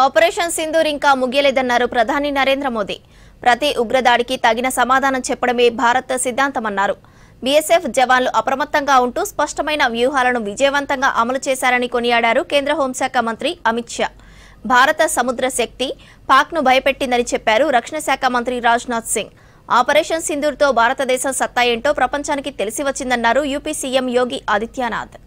Operation Sindoor ఇంకా ముగియలేదన్నారు ప్రధాని నరేంద్ర మోదీ. ప్రతి ఉగ్రదాడికి తగిన సమాధానం చెప్పడమే భారత్ సిద్ధాంతమన్నారు. బీఎస్ఎఫ్ జవాన్లు అప్రమత్తంగా ఉంటూ స్పష్టమైన వ్యూహాలను విజయవంతంగా అమలు చేశారని కొనియాడారు కేంద్ర హోంశాఖ మంత్రి అమిత్ షా. భారత సముద్ర శక్తి పాక్ను భయపెట్టిందని చెప్పారు రక్షణ శాఖ మంత్రి రాజ్నాథ్ సింగ్. ఆపరేషన్ సింధూర్తో భారతదేశం సత్తా ఏంటో ప్రపంచానికి తెలిసి వచ్చిందన్నారు యూపీ సీఎం యోగి ఆదిత్యనాథ్.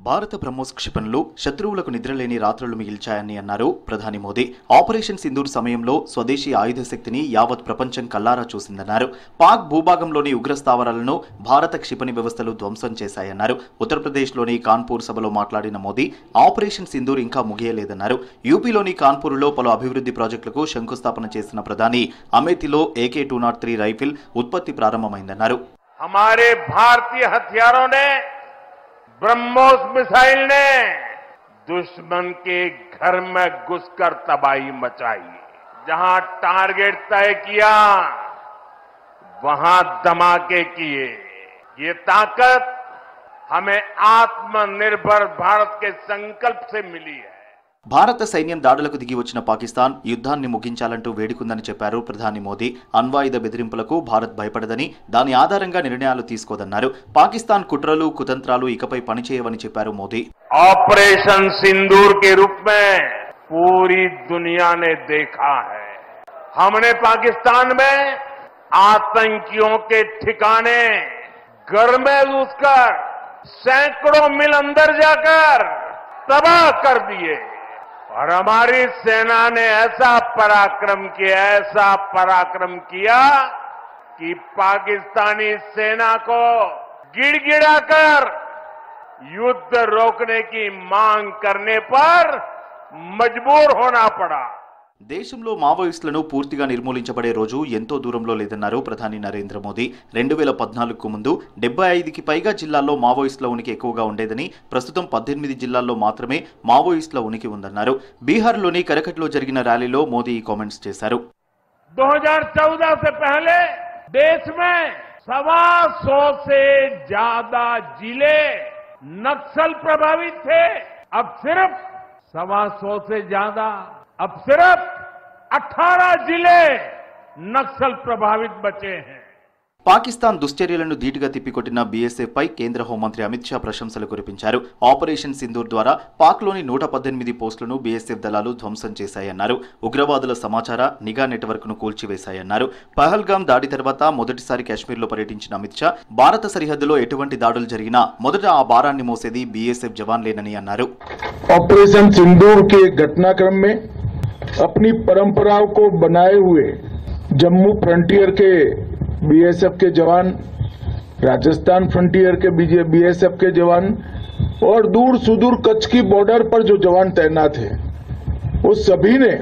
భారత బ్రహ్మోస్ క్షిపణులు శత్రువులకు నిద్రలేని రాత్రులు మిగిల్చాయని అన్నారు ప్రధాని మోదీ. ఆపరేషన్ సింధూర్ సమయంలో స్వదేశీ ఆయుధ శక్తిని యావత్ ప్రపంచం కల్లారా చూసిందన్నారు. పాక్ భూభాగంలోని ఉగ్రస్థావరాలను భారత క్షిపణి వ్యవస్థలు ధ్వంసం చేశాయన్నారు. ఉత్తరప్రదేశ్లోని కాన్పూర్ సభలో మాట్లాడిన మోదీ ఆపరేషన్ సింధూర్ ఇంకా ముగియలేదన్నారు. యూపీలోని కాన్పూర్లో పలు అభివృద్ధి ప్రాజెక్టులకు శంకుస్థాపన చేసిన ప్రధాని అమేథీలో AK-203 రైఫిల్ ఉత్పత్తి ప్రారంభమైందన్నారు. हमारे भारतीय हथियारों ने ब्रह्मोस मिसाइल ने दुश्मन के घर में घुसकर तबाही मचाई। जहां टारगेट तय किया वहां धमाके किए। ये ताकत हमें आत्मनिर्भर भारत के संकल्प से मिली है. భారత సైన్యం దాడులకు దిగి వచ్చిన పాకిస్తాన్ యుద్ధాన్ని ముగించాలంటూ వేడుకుందని చెప్పారు ప్రధాని మోదీ. అణ్వాయుధ బెదిరింపులకు భారత్ భయపడదని, దాని ఆధారంగా నిర్ణయాలు తీసుకోదన్నారు. పాకిస్తాన్ కుట్రలు కుతంత్రాలు ఇకపై పనిచేయవని చెప్పారు మోదీ. ऑपरेशन सिंदूर के रूप में पूरी दुनिया ने देखा है. हमने पाकिस्तान में आतंकियों के ठिकाने घर में घुसकर सैकड़ों मील अंदर जाकर तबाह कर दिए. और हमारी सेना ने ऐसा पराक्रम किया कि पाकिस्तानी सेना को गिड़गिड़ाकर युद्ध रोकने की मांग करने पर मजबूर होना पड़ा. దేశంలో మావోయిస్టులను పూర్తిగా నిర్మూలించబడే రోజు ఎంతో దూరంలో లేదన్నారు ప్రధాని నరేంద్ర మోదీ. 2014కు ముందు 75కి పైగా జిల్లాల్లో మావోయిస్టుల ఉనికి ఎక్కువగా ఉండేదని, ప్రస్తుతం 18 జిల్లాల్లో మాత్రమే మావోయిస్టుల ఉనికి ఉందన్నారు. బీహార్లోని కరకట్లో జరిగిన ర్యాలీలో మోదీ ఈ కామెంట్స్ చేశారు. 2014 से पहले देश में 125 से ज्यादा जिले नक्सल प्रभावित थे. अब सिर्फ 125 से ज्यादा, अब सिर्फ 18 जिले नक्सल प्रभावित बचे हैं. పాకిస్తాన్ దుశ్చర్యలను ధీటుగా తిప్పికొట్టిన బీఎస్ఎఫ్ పై కేంద్ర హోంమంత్రి అమిత్ షా ప్రశంసలు కురిపించారు. ఆపరేషన్ సింధూర్ ద్వారా పాక్లోని 118 పోస్టులను బీఎస్ఎఫ్ దళాలు ధ్వంసం చేశాయన్నారు. ఉగ్రవాదుల సమాచార నిఘా నెట్వర్క్ను కూల్చివేశాయన్నారు. పహల్గామ్ దాడి తర్వాత మొదటిసారి కాశ్మీర్లో పర్యటించిన అమిత్ షా భారత సరిహద్దులో ఎటువంటి దాడులు జరిగినా మొదట ఆ భారాన్ని మోసేది బీఎస్ఎఫ్ జవాన్లేనని అన్నారు. ఆపరేషన్ సింధూర్ కే घटनाक्रम में अपनी परंपराओं को बनाए हुए जम्मू फ्रंटियर के बीएसएफ के जवान, राजस्थान फ्रंटियर के बीएसएफ के जवान और दूर सुदूर कच्छ की बॉर्डर पर जो जवान तैनात हैं, वो सभी ने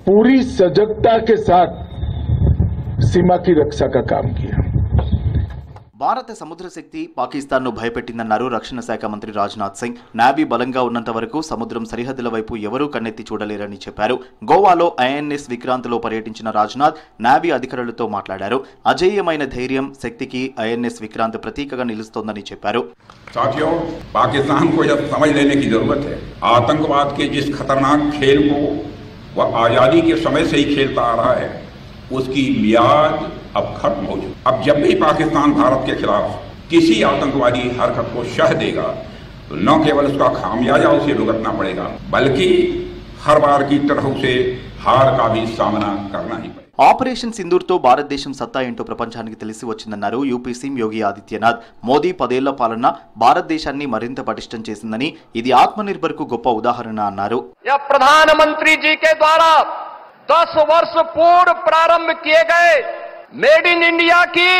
पूरी सजगता के साथ सीमा की रक्षा का काम किया. భారత సముద్ర శక్తి పాకిస్తాన్ను భయపెట్టిందన్నారు రక్షణ శాఖ మంత్రి రాజ్నాథ్ సింగ్. నావీ బలంగా ఉన్నంత వరకు సముద్రం సరిహద్దుల వైపు ఎవరూ కన్నెత్తి చూడలేరని చెప్పారు. గోవాలో INS విక్రాంత్లో పర్యటించిన రాజ్నాథ్ నావీ అధికారులతో మాట్లాడారు. అజేయమైన ధైర్యం, శక్తికి INS విక్రాంత్ ప్రతీకగా నిలుస్తోందని చెప్పారు. साथियों, पाकिस्तान को यह समझ लेने की जरूरत है, आतंकवाद के जिस खतरनाक खेल को वह आजादी के समय से ही खेलता आ रहा है, उसकी मियाद अब खत्म हो चुकी. अब जब भी पाकिस्तान भारत के खिलाफ किसी आतंकवादी हरकत को शह देगा तो न केवल उसका खामियाजा उसे भुगतना पड़ेगा, बल्कि हर बार की तरह उसे हार का भी सामना करना ही पड़ेगा. ఆపరేషన్ సింధూర్తో భారతదేశం సత్తా ఏంటో ప్రపంచానికి తెలిసి వచ్చిందన్నారు యూపీ సీఎం యోగి ఆదిత్యనాథ్. మోదీ 10 ఏళ్ల పాలన భారతదేశాన్ని మరింత పటిష్టం చేసిందని, ఇది ఆత్మనిర్భర్కు గొప్ప ఉదాహరణ అన్నారు. प्रधानमंत्री जी के द्वारा 10 वर्ष पूर्व प्रारंभ किए गए मेड इन इंडिया की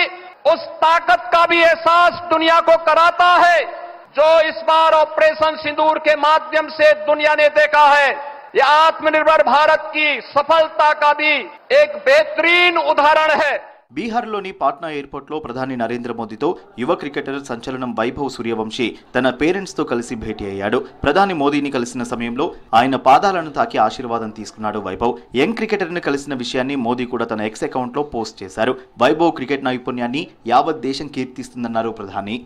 उस ताकत का भी एहसास दुनिया को कराता है जो इस बार ऑपरेशन सिंदूर के माध्यम से दुनिया ने देखा है. यह आत्मनिर्भर भारत की सफलता का भी एक बेहतरीन उदाहरण है. బీహార్లోని పాట్నా ఎయిర్పోర్ట్లో ప్రధాని నరేంద్ర మోదీతో యువ క్రికెటర్ సంచలనం వైభవ్ సూర్యవంశీ తన పేరెంట్స్తో కలిసి భేటీ అయ్యాడు. ప్రధాని మోదీని కలిసిన సమయంలో ఆయన పాదాలను తాకి ఆశీర్వాదం తీసుకున్నాడు వైభవ్. యంగ్ క్రికెటర్ను కలిసిన విషయాన్ని మోదీ కూడా తన ఎక్స్ అకౌంట్లో పోస్ట్ చేశారు. వైభవ్ క్రికెట్ నైపుణ్యాన్ని యావత్ దేశం కీర్తిస్తుందన్నారు ప్రధాని.